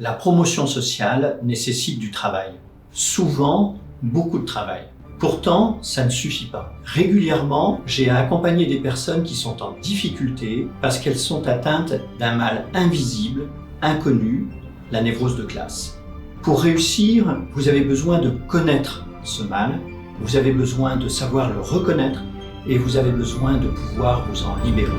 La promotion sociale nécessite du travail. Souvent, beaucoup de travail. Pourtant, ça ne suffit pas. Régulièrement, j'ai à accompagner des personnes qui sont en difficulté parce qu'elles sont atteintes d'un mal invisible, inconnu, la névrose de classe. Pour réussir, vous avez besoin de connaître ce mal, vous avez besoin de savoir le reconnaître et vous avez besoin de pouvoir vous en libérer.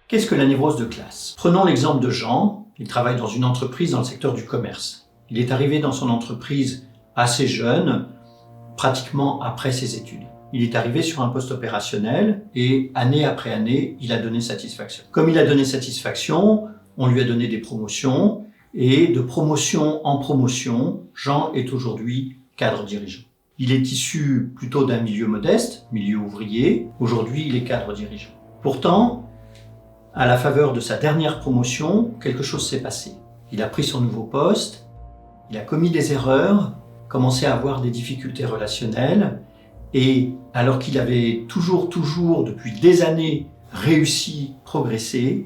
Qu'est-ce que la névrose de classe? Prenons l'exemple de Jean. Il travaille dans une entreprise dans le secteur du commerce. Il est arrivé dans son entreprise assez jeune, pratiquement après ses études. Il est arrivé sur un poste opérationnel et année après année, il a donné satisfaction. Comme il a donné satisfaction, on lui a donné des promotions et de promotion en promotion, Jean est aujourd'hui cadre dirigeant. Il est issu plutôt d'un milieu modeste, milieu ouvrier. Aujourd'hui, il est cadre dirigeant. Pourtant, à la faveur de sa dernière promotion, quelque chose s'est passé. Il a pris son nouveau poste, il a commis des erreurs, commencé à avoir des difficultés relationnelles et alors qu'il avait toujours, depuis des années, réussi, progressé,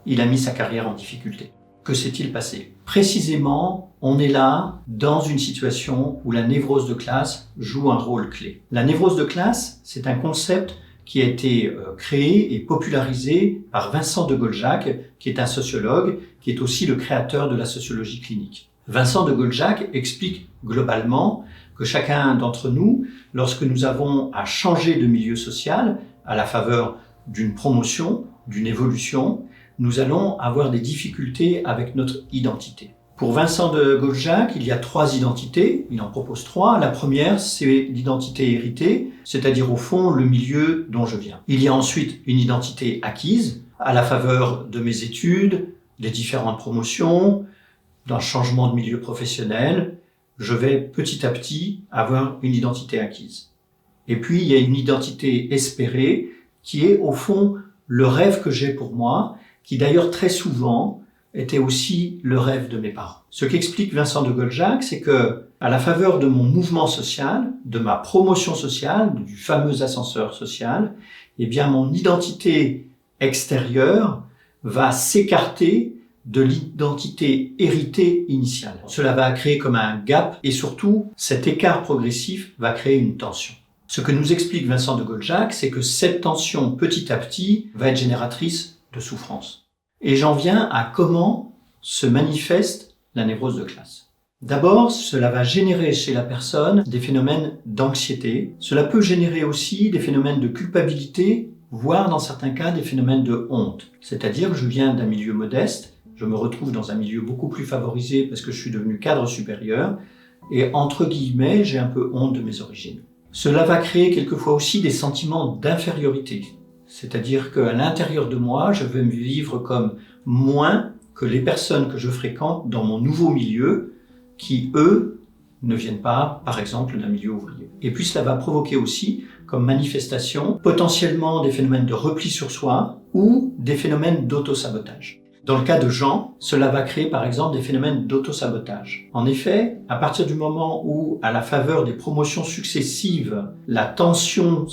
il a mis sa carrière en difficulté. Que s'est-il passé? Précisément, on est là dans une situation où la névrose de classe joue un rôle clé. La névrose de classe, c'est un concept qui a été créé et popularisé par Vincent de Goldjacq, qui est un sociologue, qui est aussi le créateur de la sociologie clinique. Vincent de Goldjacq explique globalement que chacun d'entre nous, lorsque nous avons à changer de milieu social, à la faveur d'une promotion, d'une évolution, nous allons avoir des difficultés avec notre identité. Pour Vincent de Goldjacq, il y a 3 identités, il en propose 3. La première, c'est l'identité héritée, c'est-à-dire au fond le milieu dont je viens. Il y a ensuite une identité acquise, à la faveur de mes études, des différentes promotions, d'un changement de milieu professionnel, je vais petit à petit avoir une identité acquise. Et puis il y a une identité espérée, qui est au fond le rêve que j'ai pour moi, qui d'ailleurs très souvent était aussi le rêve de mes parents. Ce qu'explique Vincent de Goldjacq, c'est que, à la faveur de mon mouvement social, de ma promotion sociale, du fameux ascenseur social, eh bien, mon identité extérieure va s'écarter de l'identité héritée initiale. Cela va créer comme un gap et surtout, cet écart progressif va créer une tension. Ce que nous explique Vincent de Goldjacq, c'est que cette tension, petit à petit, va être génératrice de souffrance. Et j'en viens à comment se manifeste la névrose de classe. D'abord, cela va générer chez la personne des phénomènes d'anxiété. Cela peut générer aussi des phénomènes de culpabilité, voire dans certains cas des phénomènes de honte. C'est-à-dire que je viens d'un milieu modeste, je me retrouve dans un milieu beaucoup plus favorisé parce que je suis devenu cadre supérieur et entre guillemets, j'ai un peu honte de mes origines. Cela va créer quelquefois aussi des sentiments d'infériorité. C'est-à-dire qu'à l'intérieur de moi, je vais me vivre comme moins que les personnes que je fréquente dans mon nouveau milieu, qui, eux, ne viennent pas, par exemple, d'un milieu ouvrier. Et puis cela va provoquer aussi, comme manifestation, potentiellement des phénomènes de repli sur soi ou des phénomènes d'autosabotage. Dans le cas de Jean, cela va créer par exemple des phénomènes d'autosabotage. En effet, à partir du moment où, à la faveur des promotions successives, la tension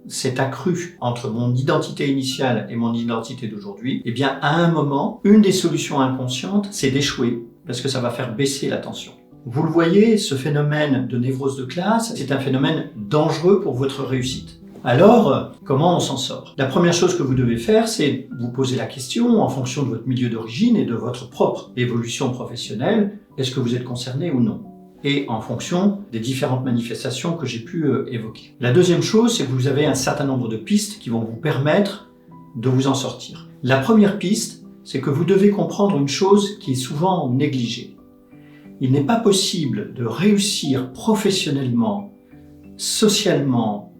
s'est accrue entre mon identité initiale et mon identité d'aujourd'hui, eh bien, à un moment, une des solutions inconscientes, c'est d'échouer, parce que ça va faire baisser la tension. Vous le voyez, ce phénomène de névrose de classe, c'est un phénomène dangereux pour votre réussite. Alors, comment on s'en sort? La première chose que vous devez faire, c'est vous poser la question, en fonction de votre milieu d'origine et de votre propre évolution professionnelle, est-ce que vous êtes concerné ou non? Et en fonction des différentes manifestations que j'ai pu évoquer. La deuxième chose, c'est que vous avez un certain nombre de pistes qui vont vous permettre de vous en sortir. La première piste, c'est que vous devez comprendre une chose qui est souvent négligée. Il n'est pas possible de réussir professionnellement, socialement,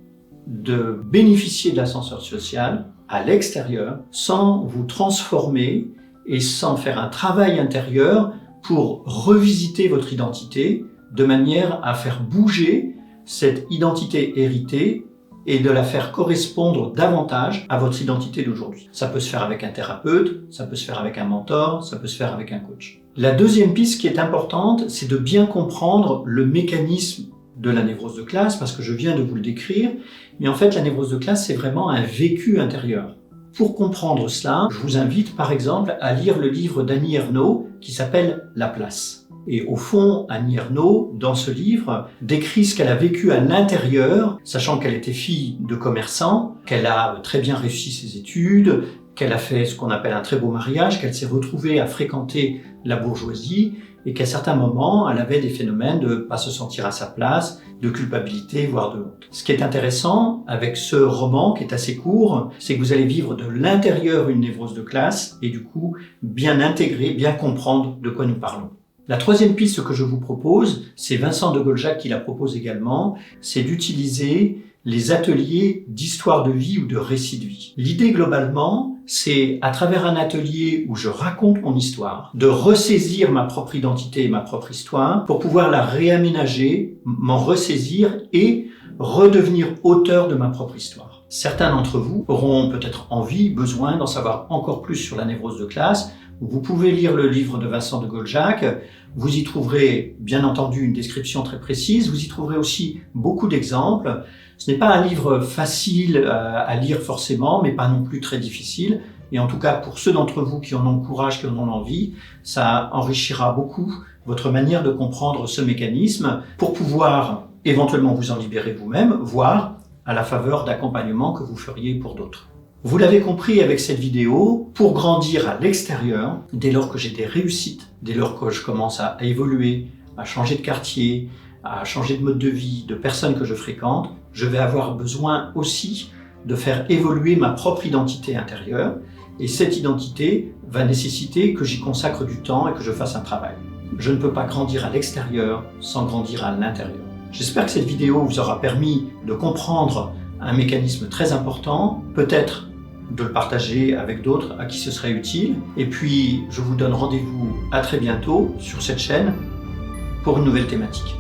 de bénéficier de l'ascenseur social à l'extérieur sans vous transformer et sans faire un travail intérieur pour revisiter votre identité de manière à faire bouger cette identité héritée et de la faire correspondre davantage à votre identité d'aujourd'hui. Ça peut se faire avec un thérapeute, ça peut se faire avec un mentor, ça peut se faire avec un coach. La deuxième piste qui est importante, c'est de bien comprendre le mécanisme de la névrose de classe, parce que je viens de vous le décrire, mais en fait la névrose de classe c'est vraiment un vécu intérieur. Pour comprendre cela, je vous invite par exemple à lire le livre d'Annie Ernaux qui s'appelle « La place ». Et au fond, Annie Ernaux, dans ce livre, décrit ce qu'elle a vécu à l'intérieur, sachant qu'elle était fille de commerçant, qu'elle a très bien réussi ses études, qu'elle a fait ce qu'on appelle un très beau mariage, qu'elle s'est retrouvée à fréquenter la bourgeoisie et qu'à certains moments, elle avait des phénomènes de ne pas se sentir à sa place, de culpabilité, voire de honte. Ce qui est intéressant avec ce roman, qui est assez court, c'est que vous allez vivre de l'intérieur une névrose de classe et du coup, bien intégrer, bien comprendre de quoi nous parlons. La troisième piste que je vous propose, c'est Vincent de Goldjach qui la propose également, c'est d'utiliser les ateliers d'histoire de vie ou de récit de vie. L'idée globalement, c'est à travers un atelier où je raconte mon histoire, de ressaisir ma propre identité et ma propre histoire pour pouvoir la réaménager, m'en ressaisir et redevenir auteur de ma propre histoire. Certains d'entre vous auront peut-être envie, besoin d'en savoir encore plus sur la névrose de classe. Vous pouvez lire le livre de Vincent de Goldjach. Vous y trouverez bien entendu une description très précise. Vous y trouverez aussi beaucoup d'exemples. Ce n'est pas un livre facile à lire forcément, mais pas non plus très difficile. Et en tout cas, pour ceux d'entre vous qui en ont le courage, qui en ont l'envie, ça enrichira beaucoup votre manière de comprendre ce mécanisme pour pouvoir éventuellement vous en libérer vous-même, voire à la faveur d'accompagnement que vous feriez pour d'autres. Vous l'avez compris avec cette vidéo, pour grandir à l'extérieur, dès lors que j'ai des réussites, dès lors que je commence à évoluer, à changer de quartier, à changer de mode de vie, de personnes que je fréquente, je vais avoir besoin aussi de faire évoluer ma propre identité intérieure. Et cette identité va nécessiter que j'y consacre du temps et que je fasse un travail. Je ne peux pas grandir à l'extérieur sans grandir à l'intérieur. J'espère que cette vidéo vous aura permis de comprendre un mécanisme très important, peut-être de le partager avec d'autres à qui ce serait utile. Et puis, je vous donne rendez-vous à très bientôt sur cette chaîne pour une nouvelle thématique.